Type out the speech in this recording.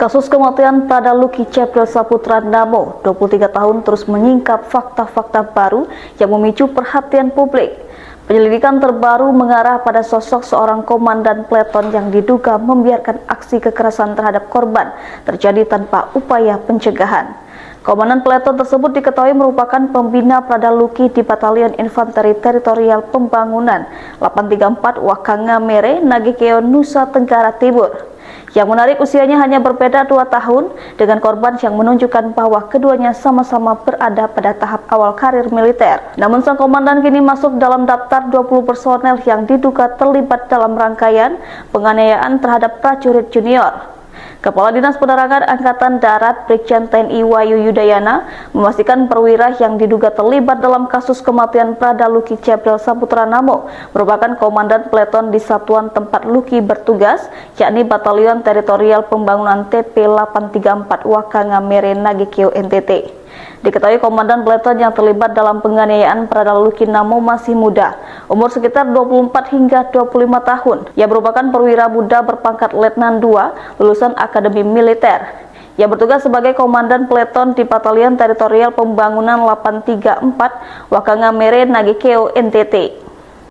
Kasus kematian pada Lucky Cepril Saputra Namo, 23 tahun, terus menyingkap fakta-fakta baru yang memicu perhatian publik. Penyelidikan terbaru mengarah pada sosok seorang komandan peleton yang diduga membiarkan aksi kekerasan terhadap korban terjadi tanpa upaya pencegahan. Komandan peleton tersebut diketahui merupakan pembina Prada Lucky di Batalion Infanteri Teritorial Pembangunan 834 Wakangamere, Nagekeo, Nusa Tenggara Timur. Yang menarik, usianya hanya berbeda 2 tahun dengan korban, yang menunjukkan bahwa keduanya sama-sama berada pada tahap awal karir militer. Namun sang komandan kini masuk dalam daftar 20 personel yang diduga terlibat dalam rangkaian penganiayaan terhadap prajurit junior. Kepala Dinas Penerangan Angkatan Darat Brigjen TNI Wahyu Yudayana memastikan perwira yang diduga terlibat dalam kasus kematian Prada Lucky Cepril Saputra Namo merupakan komandan peleton di satuan tempat Lucky bertugas, yakni Batalion Teritorial Pembangunan TP 834 Wakangamere, Nagekeo, NTT. Diketahui komandan peleton yang terlibat dalam penganiayaan Prada Lucky Namo masih muda, umur sekitar 24 hingga 25 tahun. Ia merupakan perwira muda berpangkat Letnan 2, lulusan Akademi Militer. Ia bertugas sebagai komandan peleton di Batalion Teritorial Pembangunan 834 Wakangamere, Nagekeo, NTT.